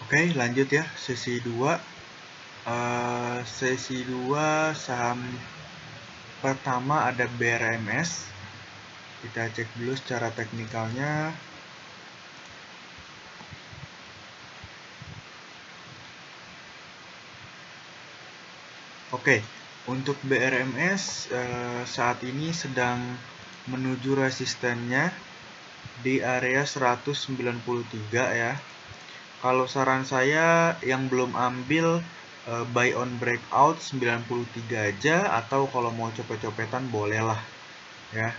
Oke, lanjut ya, sesi 2. Sesi 2 saham pertama ada BRMS. Kita cek dulu secara teknikalnya. Oke, untuk BRMS saat ini sedang menuju resistennya di area 193 ya. Kalau saran saya yang belum ambil buy on breakout 93 aja, atau kalau mau copet-copetan bolehlah ya.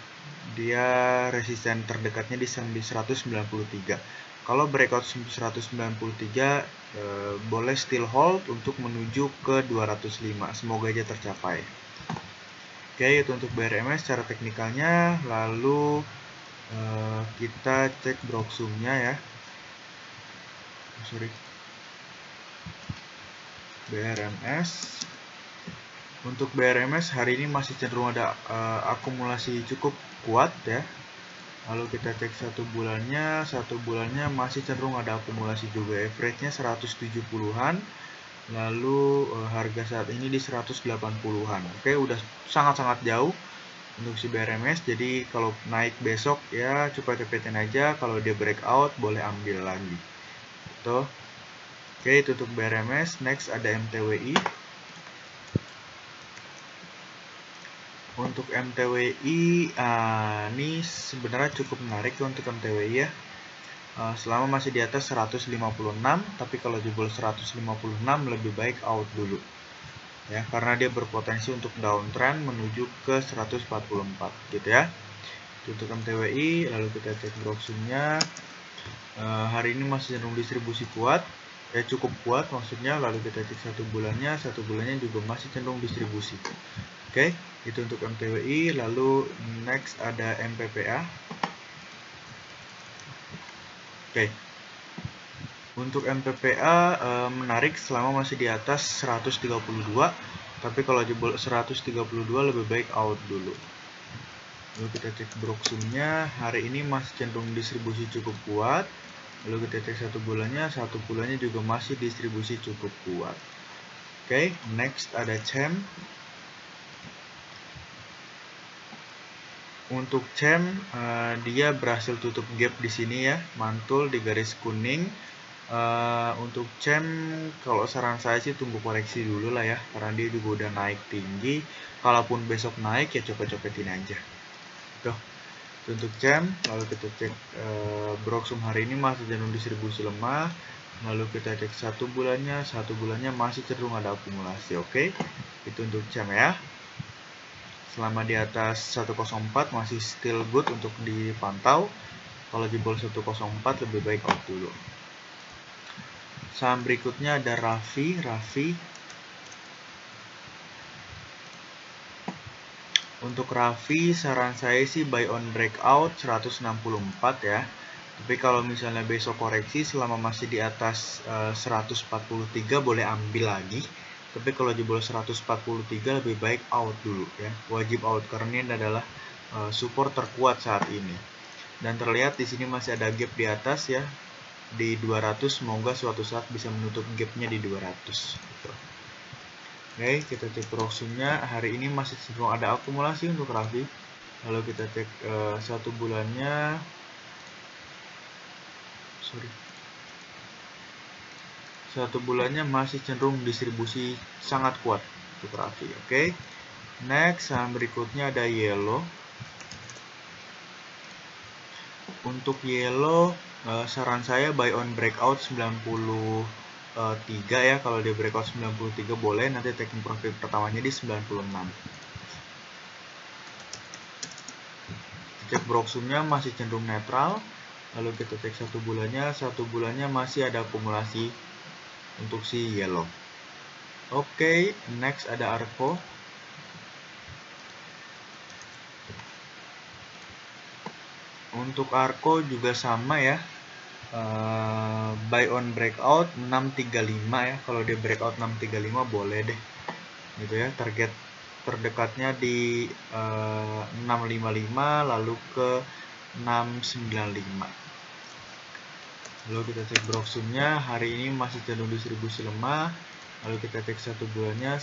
Dia resisten terdekatnya di 193. Kalau breakout 193 boleh still hold untuk menuju ke 205. Semoga aja tercapai. Oke, itu untuk BRMS secara teknikalnya. Lalu kita cek Broxum-nya ya. BRMS. Untuk BRMS hari ini masih cenderung ada akumulasi cukup kuat ya. Lalu kita cek satu bulannya masih cenderung ada akumulasi juga. Average-nya 170-an. Lalu harga saat ini di 180-an. Oke, udah sangat-sangat jauh untuk si BRMS. Jadi kalau naik besok ya cepet-cepetin aja. Kalau dia breakout boleh ambil lagi. Tuh. Oke, itu untuk BRMS. Next ada MTWI. Untuk MTWI ini sebenarnya cukup menarik untuk MTWI ya. Selama masih di atas 156, tapi kalau jebol 156 lebih baik out dulu ya, karena dia berpotensi untuk downtrend menuju ke 144 gitu ya. Untuk MTWI. Lalu kita cek Broxum-nya. Hari ini masih cenderung distribusi kuat ya, cukup kuat maksudnya. Lalu kita cek satu bulannya juga masih cenderung distribusi. Oke, itu untuk MTWI. Lalu next ada MPPA. Oke, untuk MPPA menarik selama masih di atas 132, tapi kalau jebol 132 lebih baik out dulu. Lalu kita cek Broxum-nya. Hari ini masih cenderung distribusi cukup kuat. Lalu kita cek satu bulannya juga masih distribusi cukup kuat. Oke, next ada CHEM. Untuk CHEM dia berhasil tutup gap di sini ya, mantul di garis kuning. Untuk CHEM kalau saran saya sih tunggu koreksi dulu lah ya, karena dia juga udah naik tinggi. Kalaupun besok naik ya copetin aja. Tuh, untuk CHEM. Lalu kita cek Broxum hari ini masih cenderung distribusi lemah. Lalu kita cek satu bulannya masih cenderung ada akumulasi. Oke, itu untuk CHEM ya. Selama di atas 104 masih still good untuk dipantau. Kalau jebol 104 lebih baik out dulu. Saham berikutnya ada Raffi. Untuk Raffi saran saya sih buy on breakout 164 ya. Tapi kalau misalnya besok koreksi selama masih di atas 143 boleh ambil lagi. Tapi kalau jebol 143 lebih baik out dulu ya. Wajib out karena ini adalah support terkuat saat ini. Dan terlihat di sini masih ada gap di atas ya, di 200. Semoga suatu saat bisa menutup gapnya di 200 gitu. Oke, kita cek Broxum-nya. Hari ini masih cenderung ada akumulasi untuk Raffi. Lalu kita cek satu bulannya. Satu bulannya masih cenderung distribusi sangat kuat untuk Raffi. Oke. Next, saham berikutnya ada Yellow. Untuk Yellow saran saya buy on breakout 93 ya. Kalau dia breakout 93 boleh, nanti taking profit pertamanya di 96. Cek Broxum-nya masih cenderung netral. Lalu kita cek satu bulannya masih ada akumulasi untuk si Yellow. Oke, next ada Arko. Untuk Arko juga sama ya, buy on breakout 635 ya. Kalau dia breakout 635 boleh deh gitu ya. Target terdekatnya di 655 lalu ke 695. Lalu kita cek Broxum-nya, hari ini masih cenderung distribusi lemah. Lalu kita cek satu bulannya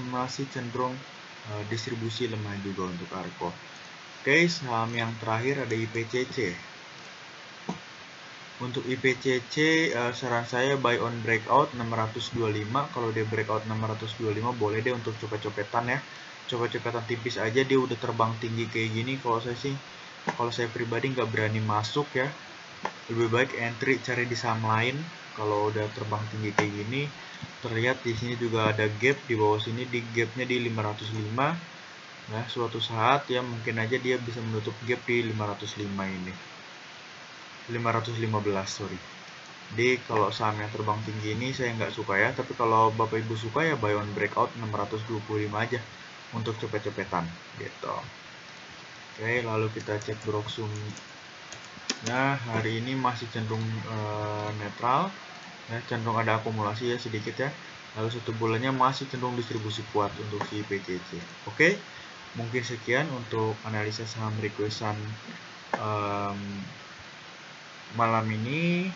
masih cenderung distribusi lemah juga untuk Arko. Oke, saham yang terakhir ada IPCC. Untuk IPCC, saran saya buy on breakout 625. Kalau dia breakout 625 boleh deh untuk copet-copetan ya. Copet-copetan tipis aja, dia udah terbang tinggi kayak gini. Kalau saya pribadi nggak berani masuk ya. Lebih baik entry cari di saham lain. Kalau udah terbang tinggi kayak gini, terlihat di sini juga ada gap di bawah sini, di gapnya di 505. Nah, suatu saat ya mungkin aja dia bisa menutup gap di 505 ini. 515, sorry. Jadi kalau saham yang terbang tinggi ini saya nggak suka ya, tapi kalau Bapak Ibu suka ya buy on breakout 625 aja untuk cepet-cepetan gitu. Oke, lalu kita cek Broxum. Nah, hari ini masih cenderung netral, ya, cenderung ada akumulasi ya sedikit ya. Lalu satu bulannya masih cenderung distribusi kuat untuk si PCC. Oke, mungkin sekian untuk analisa saham requestan malam ini.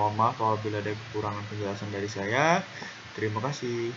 Mohon maaf apabila ada kekurangan penjelasan dari saya. Terima kasih.